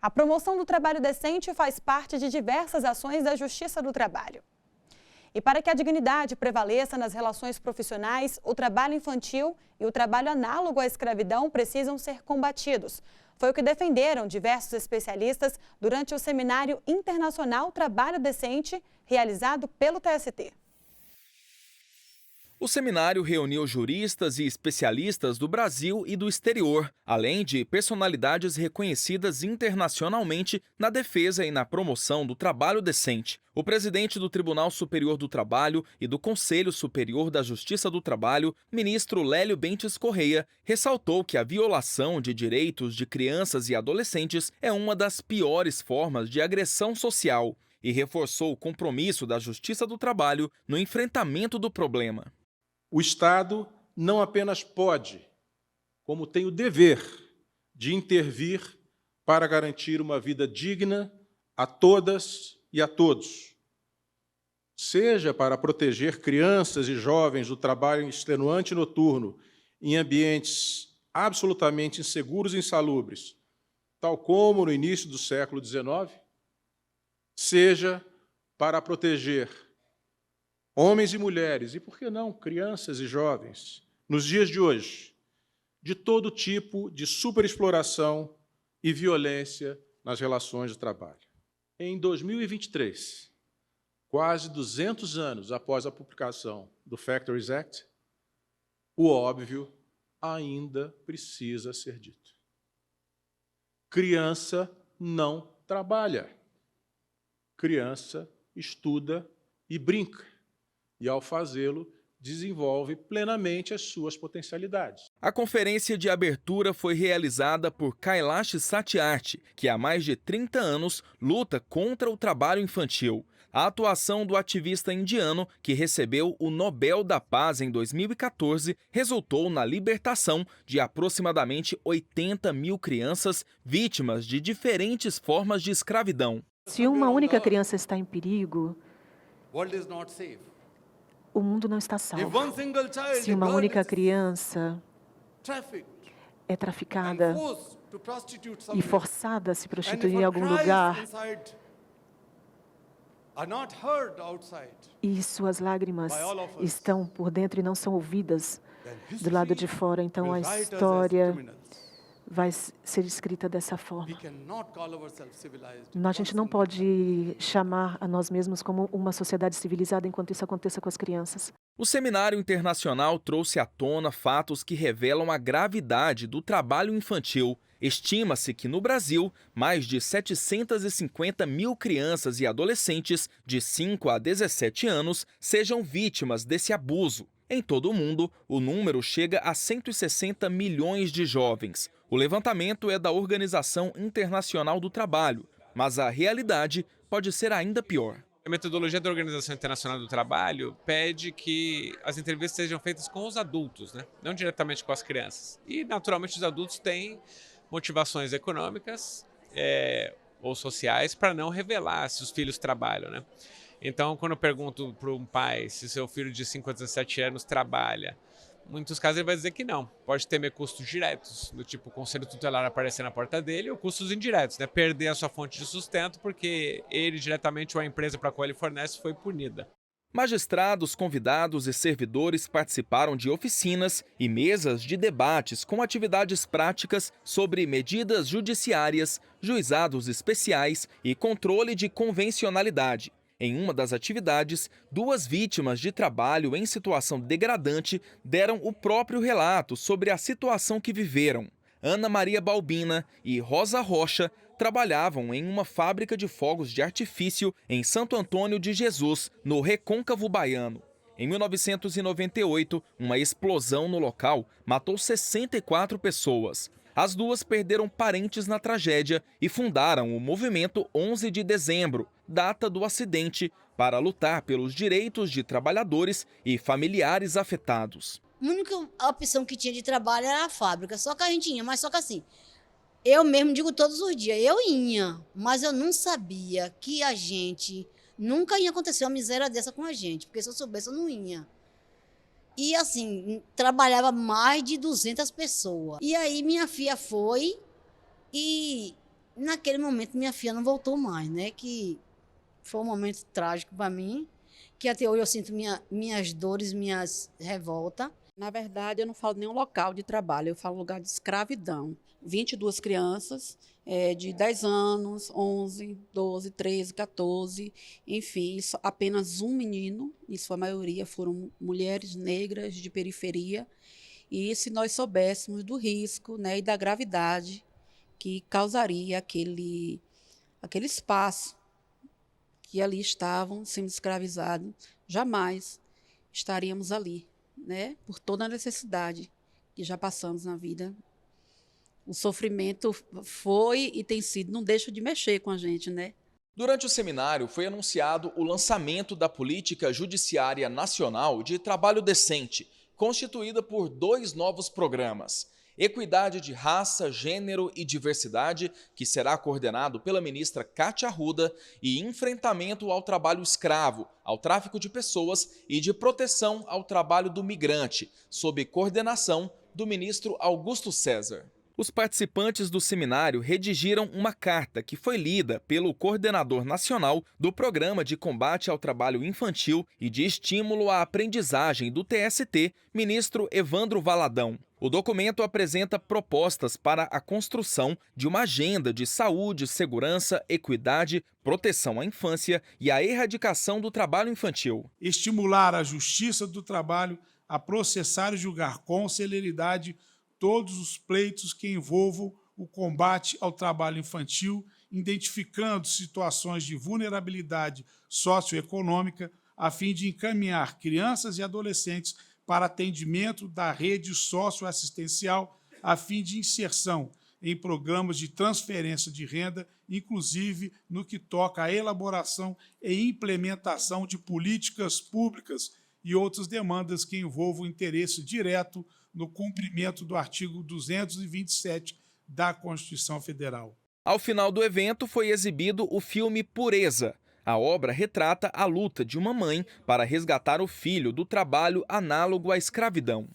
A promoção do trabalho decente faz parte de diversas ações da Justiça do Trabalho. E para que a dignidade prevaleça nas relações profissionais, o trabalho infantil e o trabalho análogo à escravidão precisam ser combatidos. Foi o que defenderam diversos especialistas durante o Seminário Internacional Trabalho Decente, realizado pelo TST. O seminário reuniu juristas e especialistas do Brasil e do exterior, além de personalidades reconhecidas internacionalmente na defesa e na promoção do trabalho decente. O presidente do Tribunal Superior do Trabalho e do Conselho Superior da Justiça do Trabalho, ministro Lélio Bentes Correia, ressaltou que a violação de direitos de crianças e adolescentes é uma das piores formas de agressão social e reforçou o compromisso da Justiça do Trabalho no enfrentamento do problema. O Estado não apenas pode, como tem o dever de intervir para garantir uma vida digna a todas e a todos, seja para proteger crianças e jovens do trabalho extenuante noturno em ambientes absolutamente inseguros e insalubres, tal como no início do século XIX, seja para proteger homens e mulheres, e por que não crianças e jovens, nos dias de hoje, de todo tipo de superexploração e violência nas relações de trabalho. Em 2023, quase 200 anos após a publicação do Factories Act, o óbvio ainda precisa ser dito. Criança não trabalha. Criança estuda e brinca. E, ao fazê-lo, desenvolve plenamente as suas potencialidades. A conferência de abertura foi realizada por Kailash Satyarthi, que há mais de 30 anos luta contra o trabalho infantil. A atuação do ativista indiano, que recebeu o Nobel da Paz em 2014, resultou na libertação de aproximadamente 80 mil crianças vítimas de diferentes formas de escravidão. Se uma única criança está em perigo, o mundo não está salvo. Se uma única criança é traficada e forçada a se prostituir em algum lugar, e suas lágrimas estão por dentro e não são ouvidas do lado de fora, então a história vai ser escrita dessa forma. A gente não pode chamar a nós mesmos como uma sociedade civilizada enquanto isso aconteça com as crianças. O Seminário Internacional trouxe à tona fatos que revelam a gravidade do trabalho infantil. Estima-se que no Brasil, mais de 750 mil crianças e adolescentes de 5 a 17 anos sejam vítimas desse abuso. Em todo o mundo, o número chega a 160 milhões de jovens. O levantamento é da Organização Internacional do Trabalho, mas a realidade pode ser ainda pior. A metodologia da Organização Internacional do Trabalho pede que as entrevistas sejam feitas com os adultos, não diretamente com as crianças. E, naturalmente, os adultos têm motivações econômicas ou sociais para não revelar se os filhos trabalham. Então, quando eu pergunto para um pai se seu filho de 5 a 17 anos trabalha, em muitos casos ele vai dizer que não. Pode ter custos diretos, do tipo o conselho tutelar aparecer na porta dele, ou custos indiretos, perder a sua fonte de sustento porque ele diretamente ou a empresa para a qual ele fornece foi punida. Magistrados, convidados e servidores participaram de oficinas e mesas de debates com atividades práticas sobre medidas judiciárias, juizados especiais e controle de convencionalidade. Em uma das atividades, 2 vítimas de trabalho em situação degradante deram o próprio relato sobre a situação que viveram. Ana Maria Balbina e Rosa Rocha trabalhavam em uma fábrica de fogos de artifício em Santo Antônio de Jesus, no Recôncavo Baiano. Em 1998, uma explosão no local matou 64 pessoas. As duas perderam parentes na tragédia e fundaram o movimento 11 de dezembro, data do acidente, para lutar pelos direitos de trabalhadores e familiares afetados. A única opção que tinha de trabalho era a fábrica, só que a gente ia, mas só que assim, eu mesmo digo todos os dias, eu ia, mas eu não sabia que a gente, nunca ia acontecer uma miséria dessa com a gente, porque se eu soubesse eu não ia. E assim, trabalhava mais de 200 pessoas. E aí minha filha foi e Naquele momento, minha filha não voltou mais, né? Que foi um momento trágico para mim, que até hoje eu sinto minhas dores, minhas revoltas. Na verdade, eu não falo nenhum local de trabalho, eu falo lugar de escravidão. 22 crianças de 10 anos, 11, 12, 13, 14, enfim, apenas um menino, em sua maioria foram mulheres negras de periferia. E se nós soubéssemos do risco, né, e da gravidade que causaria aquele espaço que ali estavam sendo escravizados, jamais estaríamos ali, né? Por toda a necessidade que já passamos na vida. O sofrimento foi e tem sido, não deixa de mexer com a gente, né? Durante o seminário foi anunciado o lançamento da Política Judiciária Nacional de Trabalho Decente, constituída por 2 novos programas. Equidade de Raça, Gênero e Diversidade, que será coordenado pela ministra Cátia Arruda, e Enfrentamento ao Trabalho Escravo, ao Tráfico de Pessoas e de Proteção ao Trabalho do Migrante, sob coordenação do ministro Augusto César. Os participantes do seminário redigiram uma carta que foi lida pelo coordenador nacional do Programa de Combate ao Trabalho Infantil e de Estímulo à Aprendizagem do TST, ministro Evandro Valadão. O documento apresenta propostas para a construção de uma agenda de saúde, segurança, equidade, proteção à infância e a erradicação do trabalho infantil. Estimular a Justiça do Trabalho a processar e julgar com celeridade todos os pleitos que envolvam o combate ao trabalho infantil, identificando situações de vulnerabilidade socioeconômica, a fim de encaminhar crianças e adolescentes para atendimento da rede socioassistencial, a fim de inserção em programas de transferência de renda, inclusive no que toca à elaboração e implementação de políticas públicas e outras demandas que envolvam interesse direto no cumprimento do artigo 227 da Constituição Federal. Ao final do evento foi exibido o filme Pureza. A obra retrata a luta de uma mãe para resgatar o filho do trabalho análogo à escravidão.